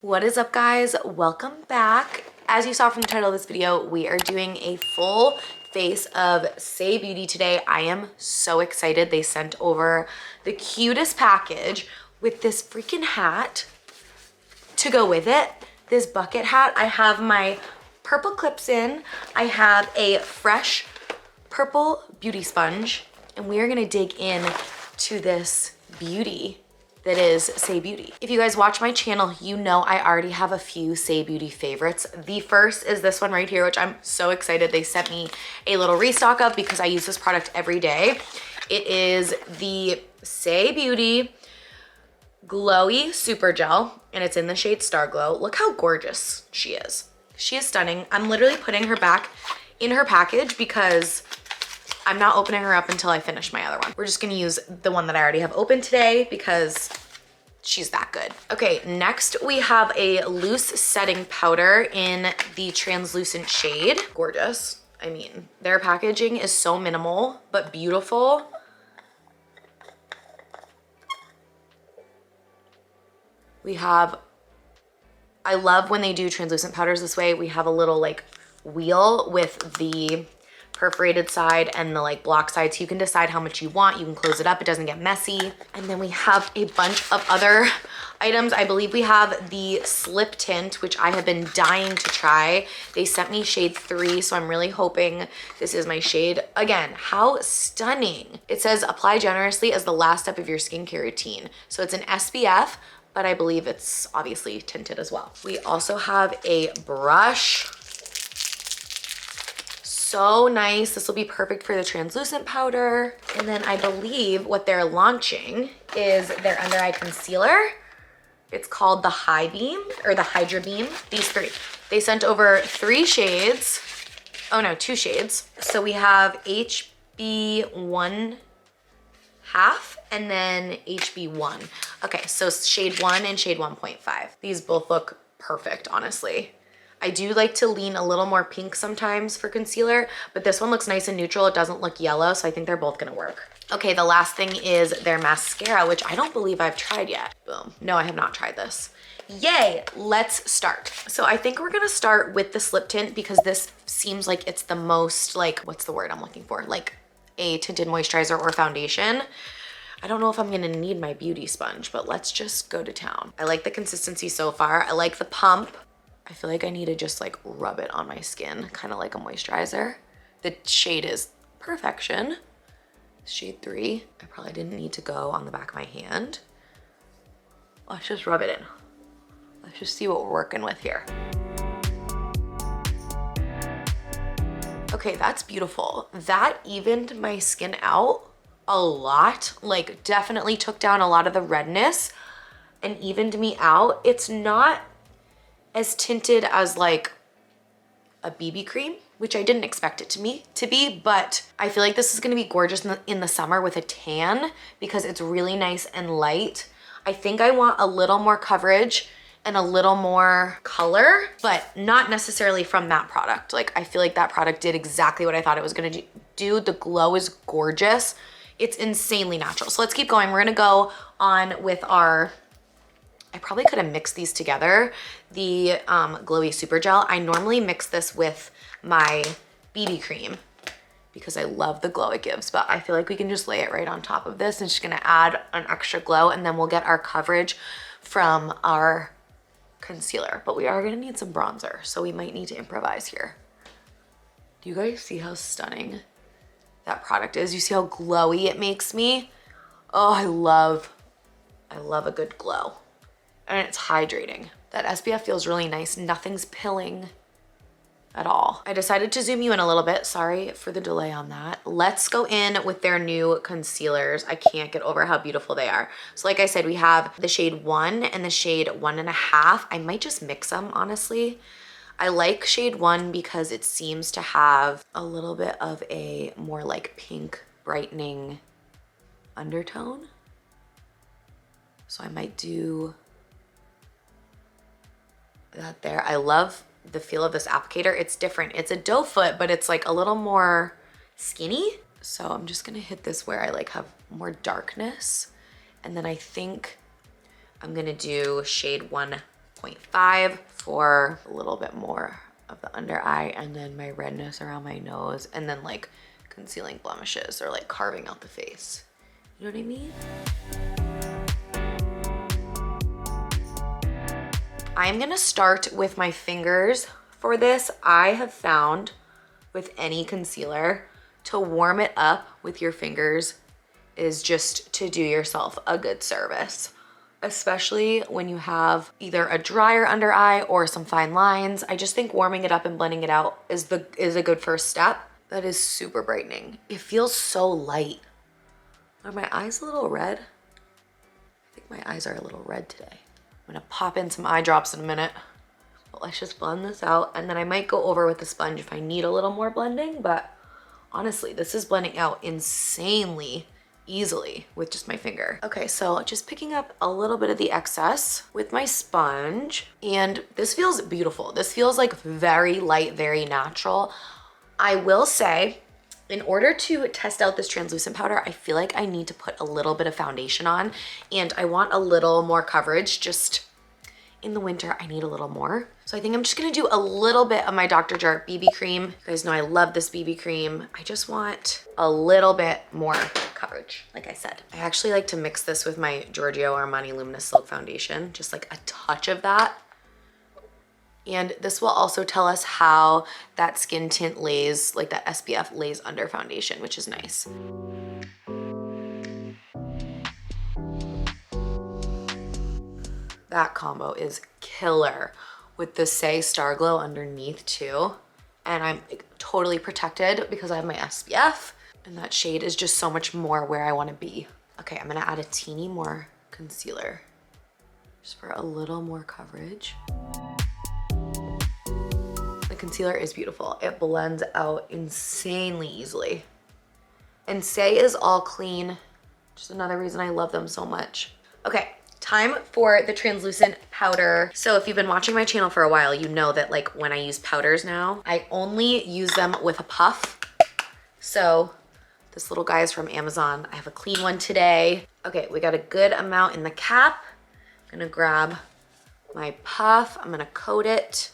What is up, guys? Welcome back. As you saw from the title of this video, we are doing a full face of Saie Beauty today. I am so excited. They sent over the cutest package with this freaking hat to go with it. This bucket hat. I have my purple clips in. I have a fresh purple beauty sponge, and we are gonna dig in to this beauty that is Saie Beauty. If you guys watch my channel, you know I already have a few Saie Beauty favorites. The first is this one right here, which I'm so excited they sent me a little restock of because I use this product every day. It is the Saie Beauty Glowy Super Gel, and it's in the shade Star Glow. Look how gorgeous she is. She is stunning. I'm literally putting her back in her package because I'm not opening her up until I finish my other one. We're just gonna use the one that I already have open today because she's that good. Okay, next we have a loose setting powder in the translucent shade. Gorgeous. I mean, their packaging is so minimal, but beautiful. We have, I love when they do translucent powders this way. We have a little like wheel with the perforated side and the like block side, so you can decide how much you want. You can close it up, it doesn't get messy. And then we have a bunch of other items. I believe we have the slip tint, which I have been dying to try. They sent me shade 3, so I'm really hoping this is my shade. Again, how stunning. It says apply generously as the last step of your skincare routine. So it's an SPF, but I believe it's obviously tinted as well. We also have a brush. So nice. This will be perfect for the translucent powder. And then I believe what they're launching is their under eye concealer. It's called the High Beam or the Hydra Beam. These three. They sent over 3 shades. Oh no, 2 shades. So we have HB1 half and then HB1. Okay, so shade 1 and shade 1.5. These both look perfect, honestly. I do like to lean a little more pink sometimes for concealer, but this one looks nice and neutral. It doesn't look yellow, so I think they're both gonna work. Okay, the last thing is their mascara, which I don't believe I've tried yet. Boom. No, I have not tried this. Yay, let's start. So I think we're gonna start with the slip tint because this seems like it's the most like, what's the word I'm looking for? Like a tinted moisturizer or foundation. I don't know if I'm gonna need my beauty sponge, but let's just go to town. I like the consistency so far. I like the pump. I feel like I need to just like rub it on my skin, kind of like a moisturizer. The shade is perfection. Shade 3. I probably didn't need to go on the back of my hand. Let's just rub it in. Let's just see what we're working with here. Okay, that's beautiful. That evened my skin out a lot. Like definitely took down a lot of the redness and evened me out. It's not as tinted as like a BB cream, which I didn't expect it to be, but I feel like this is gonna be gorgeous in the summer with a tan because it's really nice and light. I think I want a little more coverage and a little more color, but not necessarily from that product. Like I feel like that product did exactly what I thought it was gonna do. The glow is gorgeous. It's insanely natural. So let's keep going. We're gonna go on with our, I probably could have mixed these together. The Glowy Super Gel. I normally mix this with my BB cream because I love the glow it gives, but I feel like we can just lay it right on top of this and it's just gonna add an extra glow, and then we'll get our coverage from our concealer. But we are gonna need some bronzer, so we might need to improvise here. Do you guys see how stunning that product is? You see how glowy it makes me? Oh, I love a good glow. And it's hydrating. That SPF feels really nice. Nothing's pilling at all. I decided to zoom you in a little bit. Sorry for the delay on that. Let's go in with their new concealers. I can't get over how beautiful they are. So like I said, we have the shade 1 and the shade 1.5. I might just mix them, honestly. I like shade 1 because it seems to have a little bit of a more like pink brightening undertone. So I might do that there. I love the feel of this applicator. It's different. It's a doe foot, but it's like a little more skinny. So I'm just gonna hit this where I like have more darkness. And then I think I'm gonna do shade 1.5 0.5 for a little bit more of the under eye, and then my redness around my nose, and then like concealing blemishes or like carving out the face. You know what I mean? I'm gonna start with my fingers for this. I have found with any concealer to warm it up with your fingers is just to do yourself a good service, especially when you have either a drier under eye or some fine lines. I just think warming it up and blending it out is a good first step. That is super brightening. It feels so light. Are my eyes a little red? I think my eyes are a little red today. I'm gonna pop in some eye drops in a minute. But let's just blend this out, and then I might go over with the sponge if I need a little more blending, but honestly, this is blending out insanely easily with just my finger. Okay, so just picking up a little bit of the excess with my sponge, and this feels beautiful. This feels like very light, very natural. I will say, in order to test out this translucent powder, I feel like I need to put a little bit of foundation on, and I want a little more coverage. Just in the winter, I need a little more. So I think I'm just gonna do a little bit of my Dr. Jart BB cream. You guys know I love this BB cream. I just want a little bit more coverage, like I said. I actually like to mix this with my Giorgio Armani Luminous Silk Foundation, just like a touch of that. And this will also tell us how that skin tint lays, like that SPF lays under foundation, which is nice. That combo is killer with the Saie Star Glow underneath too. And I'm totally protected because I have my SPF, and that shade is just so much more where I wanna be. Okay, I'm gonna add a teeny more concealer just for a little more coverage. The concealer is beautiful. It blends out insanely easily. And Saie is all clean. Just another reason I love them so much. Okay, time for the translucent powder. So if you've been watching my channel for a while, you know that like when I use powders now, I only use them with a puff. So this little guy is from Amazon. I have a clean one today. Okay, we got a good amount in the cap. I'm gonna grab my puff, I'm gonna coat it,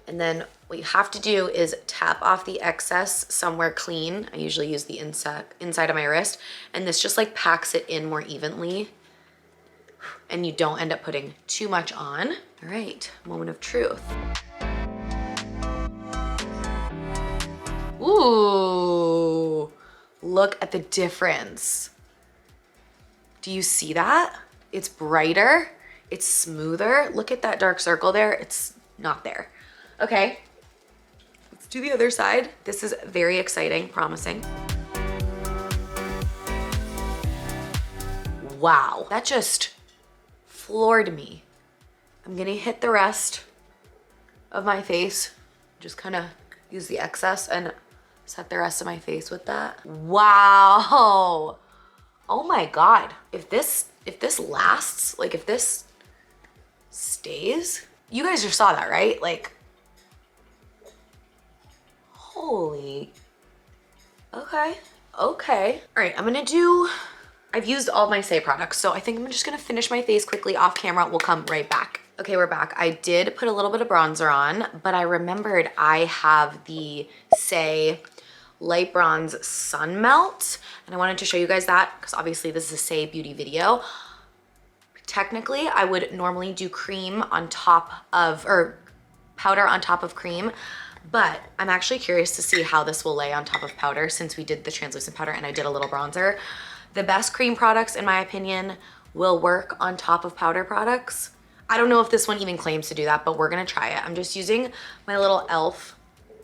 and then what you have to do is tap off the excess somewhere clean. I usually use the inside of my wrist, and this just like packs it in more evenly, and you don't end up putting too much on. All right, moment of truth. Ooh, look at the difference. Do you see that? It's brighter, it's smoother. Look at that dark circle there, it's not there. Okay, let's do the other side. This is very exciting, promising. Wow, that just floored me. I'm gonna hit the rest of my face, just kind of use the excess and set the rest of my face with that. Wow. Oh my God. If this lasts, like if this stays, you guys just saw that, right? Like, holy, okay. All right, I've used all my Saie products, so I think I'm just gonna finish my face quickly off camera. We'll come right back. Okay, we're back. I did put a little bit of bronzer on, but I remembered I have the Saie Light Bronze Sun Melt, and I wanted to show you guys that because obviously this is a Saie Beauty video. Technically, I would normally do cream on top of, or powder on top of cream, but I'm actually curious to see how this will lay on top of powder since we did the translucent powder and I did a little bronzer. The best cream products, in my opinion, will work on top of powder products. I don't know if this one even claims to do that, but we're gonna try it. I'm just using my little e.l.f.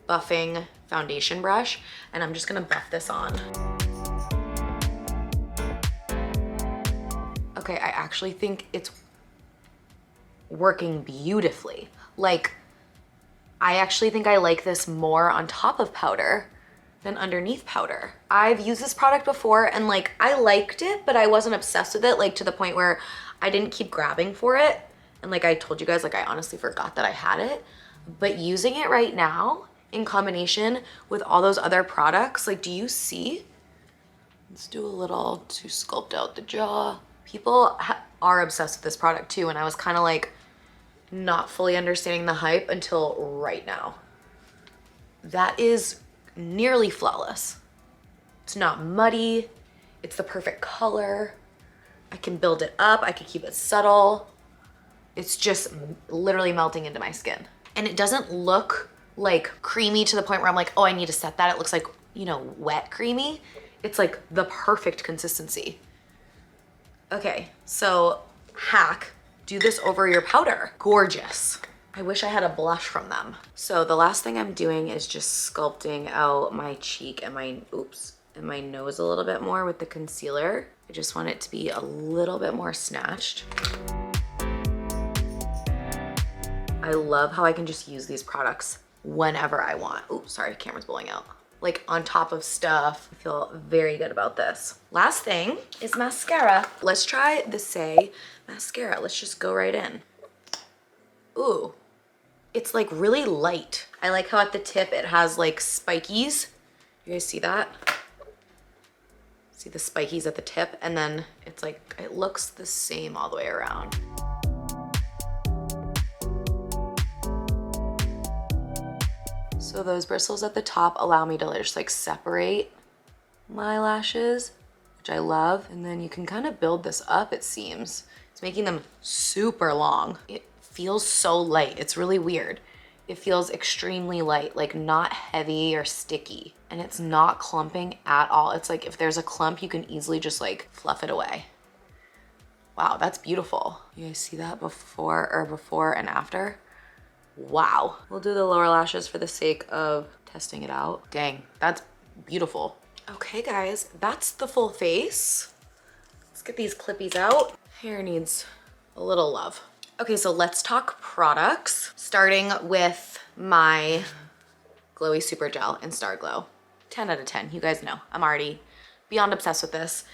buffing foundation brush, and I'm just gonna buff this on. Okay, I actually think it's working beautifully. Like, I actually think I like this more on top of powder than underneath powder. I've used this product before and like, I liked it, but I wasn't obsessed with it, like to the point where I didn't keep grabbing for it. And like I told you guys, like I honestly forgot that I had it. But using it right now in combination with all those other products, like, do you see? Let's do a little to sculpt out the jaw. People are obsessed with this product too, and I was kind of like, not fully understanding the hype until right now. That is nearly flawless. It's not muddy. It's the perfect color. I can build it up. I can keep it subtle. It's just literally melting into my skin. And it doesn't look like creamy to the point where I'm like, oh, I need to set that. It looks like, you know, wet creamy. It's like the perfect consistency. Okay, so hack, do this over your powder. Gorgeous. I wish I had a blush from them. So the last thing I'm doing is just sculpting out my cheek and my, and my nose a little bit more with the concealer. I just want it to be a little bit more snatched. I love how I can just use these products whenever I want. Oops, sorry, camera's blowing out. Like on top of stuff. I feel very good about this. Last thing is mascara. Let's try the Saie mascara. Let's just go right in. Ooh, it's like really light. I like how at the tip it has like spikies. You guys see that? See the spikies at the tip, and then it's like, it looks the same all the way around. So those bristles at the top allow me to just like separate my lashes, which I love. And then you can kind of build this up, it seems. It's making them super long. It feels so light. It's really weird. It feels extremely light, like not heavy or sticky. And it's not clumping at all. It's like if there's a clump, you can easily just like fluff it away. Wow, that's beautiful. You guys see that before and after? Wow. We'll do the lower lashes for the sake of testing it out. Dang, that's beautiful. Okay guys, that's the full face. Let's get these clippies out. Hair needs a little love. Okay, so let's talk products. Starting with my Glowy Super Gel in Star Glow. 10 out of 10, you guys know. I'm already beyond obsessed with this.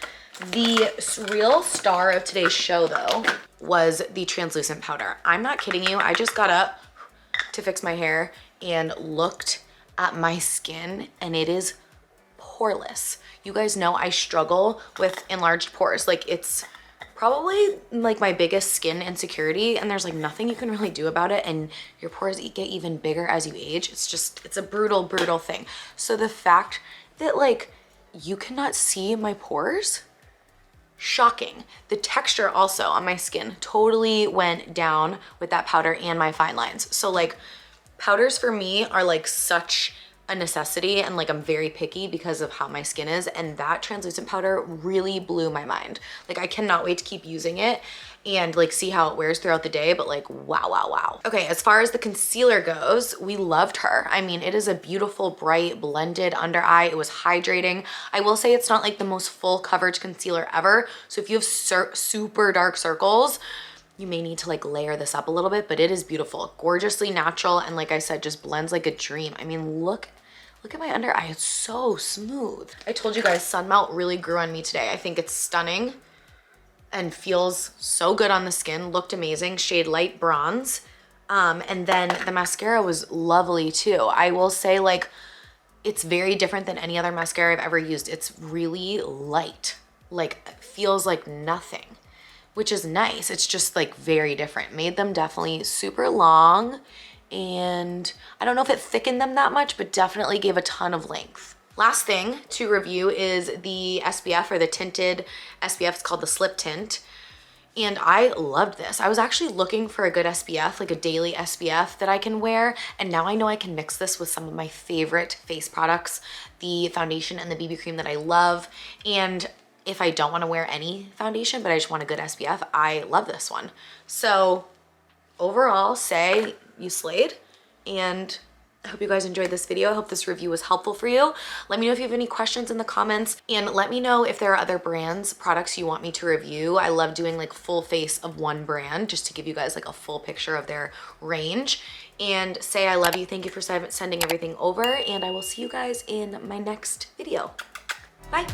The real star of today's show though was the translucent powder. I'm not kidding you, I just got up to fix my hair and looked at my skin and it is poreless. You guys know I struggle with enlarged pores. Like it's probably like my biggest skin insecurity, and there's like nothing you can really do about it, and your pores get even bigger as you age. It's a brutal thing. So the fact that like you cannot see my pores, shocking. The texture also on my skin totally went down with that powder and my fine lines. So like powders for me are like such a necessity, and like I'm very picky because of how my skin is, and that translucent powder really blew my mind. Like I cannot wait to keep using it and like see how it wears throughout the day, but like wow. Okay, as far as the concealer goes, we loved her. I mean, it is a beautiful bright blended under eye. It was hydrating. I will say it's not like the most full coverage concealer ever, so if you have super dark circles, you may need to like layer this up a little bit, but it is beautiful, gorgeously natural, and like I said, just blends like a dream. I mean, look at my under eye, it's so smooth. I told you guys, sun melt really grew on me today. I think it's stunning and feels so good on the skin, looked amazing, shade light bronze. And then the mascara was lovely too. I will say like, it's very different than any other mascara I've ever used. It's really light, like feels like nothing, which is nice. It's just like very different. Made them definitely super long, and I don't know if it thickened them that much, but definitely gave a ton of length. Last thing to review is the SPF, or the tinted SPF. It's called the Slip Tint. And I loved this. I was actually looking for a good SPF, like a daily SPF that I can wear. And now I know I can mix this with some of my favorite face products, the foundation and the BB cream that I love. And if I don't want to wear any foundation, but I just want a good SPF, I love this one. So overall, Saie, you slayed. And I hope you guys enjoyed this video. I hope this review was helpful for you. Let me know if you have any questions in the comments, and let me know if there are other brands, products you want me to review. I love doing like full face of one brand just to give you guys like a full picture of their range. And Saie, I love you. Thank you for sending everything over, and I will see you guys in my next video. Bye.